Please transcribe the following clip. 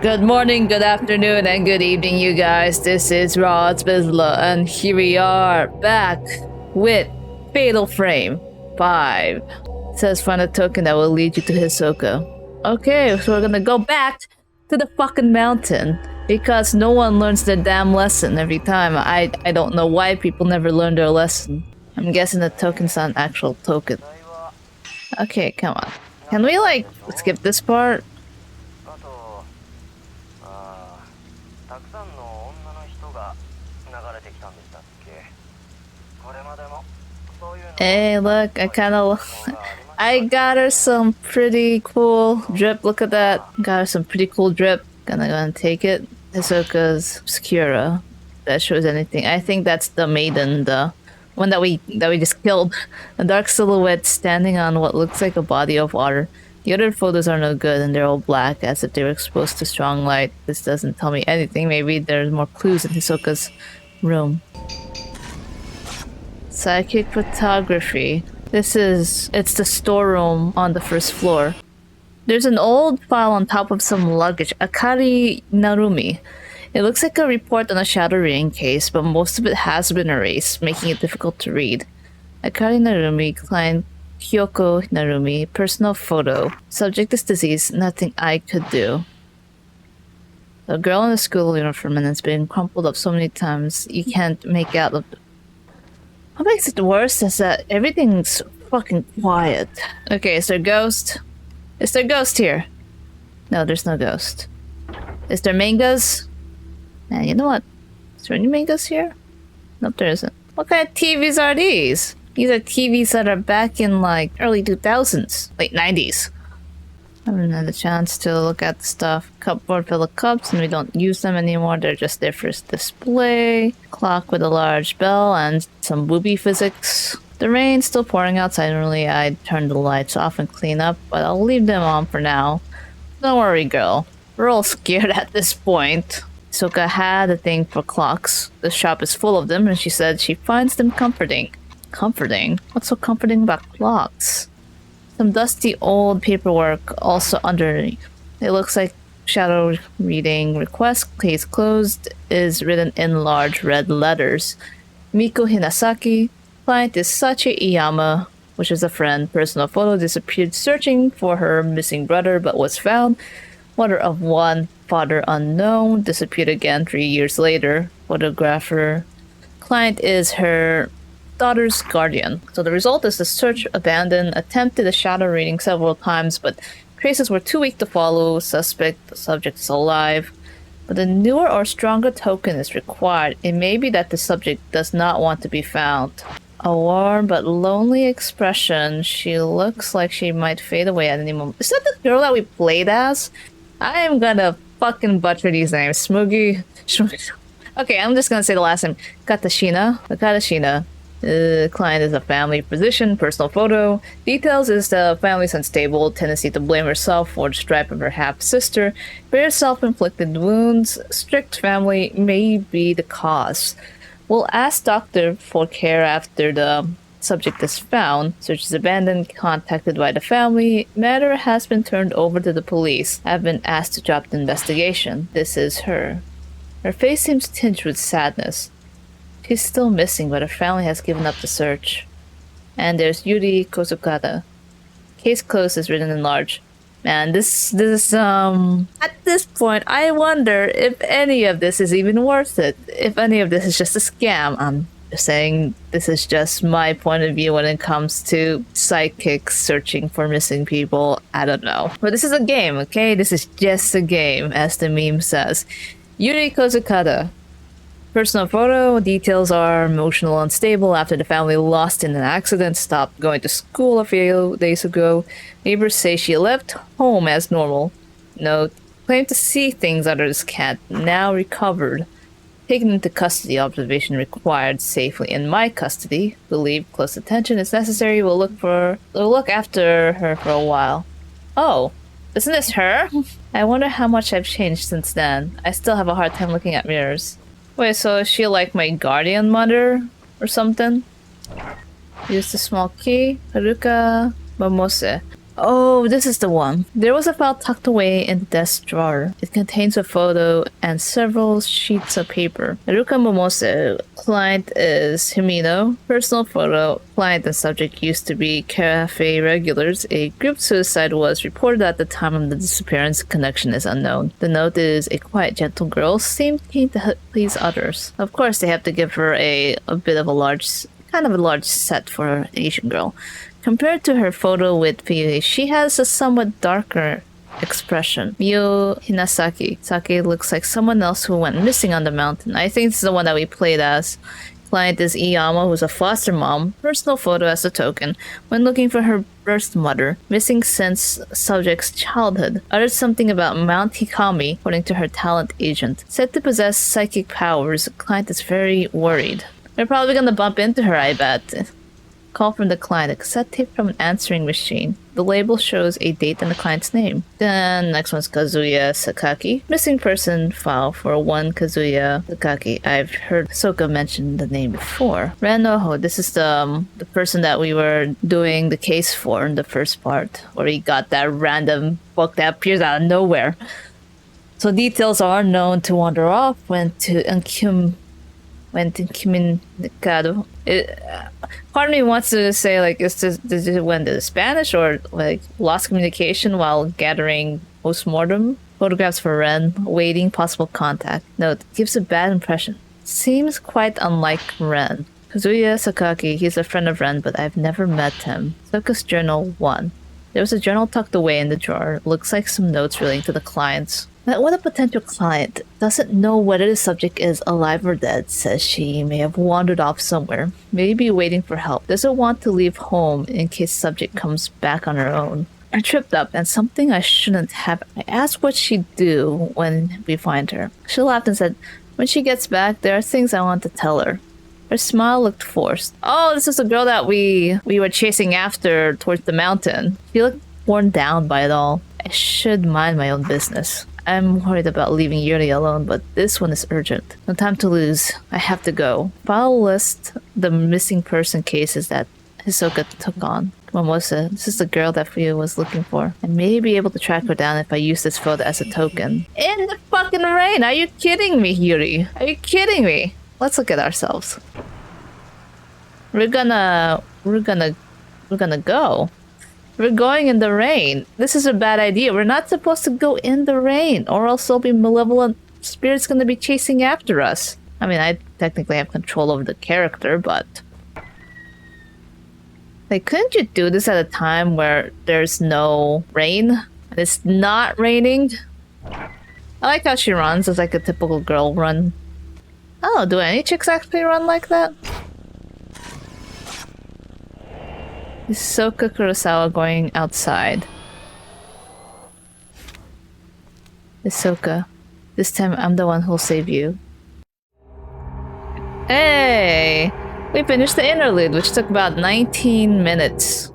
Good morning, good afternoon, and good evening, you guys. This is Raz, Vizla, and here we are back with Fatal Frame 5. It says find a token that will lead you to Hisoka. Okay, so we're gonna go back to the fucking mountain because no one learns their damn lesson every time. I don't know why people never learn their lesson. I'm guessing the token's not an actual token. Okay, come on. Can we, like, skip this part? Hey, look, I got her some pretty cool drip. Look at that. Got her some pretty cool drip. Gonna go and take it. Hisoka's Obscura. That shows anything. I think that's the maiden, the one that we just killed. A dark silhouette standing on what looks like a body of water. The other photos are no good and they're all black as if they were exposed to strong light. This doesn't tell me anything. Maybe there's more clues in Hisoka's room. Psychic photography. It's the storeroom on the first floor. There's an old file on top of some luggage. Akari Narumi. It looks like a report on a shadow reading case, but most of it has been erased, making it difficult to read. Akari Narumi, client Kyoko Narumi, personal photo. Subject is disease, nothing I could do. A girl in a school uniform and it's been crumpled up so many times you can't make out of. What makes it worse is that everything's fucking quiet. Okay, is there a ghost? Is there a ghost here? No, there's no ghost. Is there mangas? And you know what? Is there any mangas here? Nope, there isn't. What kind of TVs are these? These are TVs that are back in like early 2000s, late 90s. I haven't had a chance to look at the stuff. Cupboard full of cups and we don't use them anymore. They're just there for display. Clock with a large bell and some booby physics. The rain's still pouring outside. Normally I'd turn the lights off and clean up, but I'll leave them on for now. Don't worry, girl. We're all scared at this point. Soka had a thing for clocks. The shop is full of them and she said she finds them comforting. Comforting? What's so comforting about clocks? Some dusty old paperwork also underneath. It looks like shadow reading request case closed is written in large red letters. Miko Hinasaki, client is Sachi Iyama, which is a friend. Personal photo disappeared searching for her missing brother but was found. Mother of one, father unknown, disappeared again 3 years later. Photographer. Client is her daughter's guardian. So the result is the search abandoned, attempted a shadow reading several times, but traces were too weak to follow. The subject is alive. But a newer or stronger token is required. It may be that the subject does not want to be found. A warm but lonely expression. She looks like she might fade away at any moment. Is that the girl that we played as? I am gonna fucking butcher these names. Smoogie. Okay, I'm just gonna say the last name. Katashina. Katashina. Client is a family physician, personal photo. Details is the family's unstable, tendency to blame herself for the stripe of her half-sister, bare self-inflicted wounds, strict family may be the cause. We'll ask doctor for care after the subject is found. Search is abandoned, contacted by the family. Matter has been turned over to the police. I've been asked to drop the investigation. This is her. Her face seems tinged with sadness. She's still missing, but her family has given up the search. And there's Yuri Kozukata. Case closed is written in large. Man, this is, at this point, I wonder if any of this is even worth it. If any of this is just a scam. I'm just saying this is just my point of view when it comes to psychics searching for missing people. I don't know. But this is a game, okay? This is just a game, as the meme says. Yuri Kozukata. Personal photo, details are emotional unstable after the family lost in an accident, stopped going to school a few days ago. Neighbors say she left home as normal. Note, claimed to see things others can't, now recovered. Taken into custody, observation required safely in my custody. Believe close attention is necessary, we'll look after her for a while. Oh, isn't this her? I wonder how much I've changed since then. I still have a hard time looking at mirrors. Wait, so is she like my guardian mother or something? Use the small key. Haruka Momose. Oh, this is the one. There was a file tucked away in the desk drawer. It contains a photo and several sheets of paper. Haruka Momose. Client is Himino. Personal photo. Client and subject used to be cafe regulars. A group suicide was reported at the time of the disappearance. Connection is unknown. The note is a quiet, gentle girl. Seemed keen to please others. Of course, they have to give her a bit of a large, kind of a large set for an Asian girl. Compared to her photo with Piyue, she has a somewhat darker expression. Mio Hinasaki. Sake looks like someone else who went missing on the mountain. I think this is the one that we played as. Client is Iyama, who's a foster mom. Personal photo as a token. When looking for her birth mother, missing since subject's childhood. Uttered something about Mount Hikami, according to her talent agent. Said to possess psychic powers. Client is very worried. We're probably gonna bump into her, I bet. Call from the client, a cassette tape from an answering machine. The label shows a date and the client's name. Then next one's Kazuya Sakaki. Missing person file for one Kazuya Sakaki. I've heard Soka mention the name before. Renoho, this is the person that we were doing the case for in the first part, where he got that random book that appears out of nowhere. So details are known to wander off went to incommunicado. Part of me wants to say, like, is it went to Spanish or like lost communication while gathering postmortem photographs for Ren, awaiting possible contact. Note, gives a bad impression. Seems quite unlike Ren. Kazuya Sakaki, he's a friend of Ren, but I've never met him. Soka's Journal 1. There was a journal tucked away in the drawer. Looks like some notes relating to the clients. But what a potential client doesn't know whether the subject is alive or dead, says she may have wandered off somewhere, maybe waiting for help, doesn't want to leave home in case subject comes back on her own. I tripped up and something I shouldn't have. I asked what she'd do when we find her. She laughed and said, when she gets back, there are things I want to tell her. Her smile looked forced. Oh, this is the girl that we were chasing after towards the mountain. She looked worn down by it all. I should mind my own business. I'm worried about leaving Yuri alone, but this one is urgent. No time to lose. I have to go. File list the missing person cases that Hisoka took on. Momose, this is the girl that Fuyu was looking for. I may be able to track her down if I use this photo as a token. In the fucking rain! Are you kidding me, Yuri? Are you kidding me? Let's look at ourselves. We're gonna go. We're going in the rain. This is a bad idea. We're not supposed to go in the rain, or else there'll be malevolent spirits gonna be chasing after us. I mean, I technically have control over the character, but... like, couldn't you do this at a time where there's no rain? And it's not raining? I like how she runs. It's like a typical girl run. Oh, do any chicks actually run like that? Is Soka Kurosawa going outside? Soka, this time I'm the one who'll save you. Hey! We finished the interlude, which took about 19 minutes.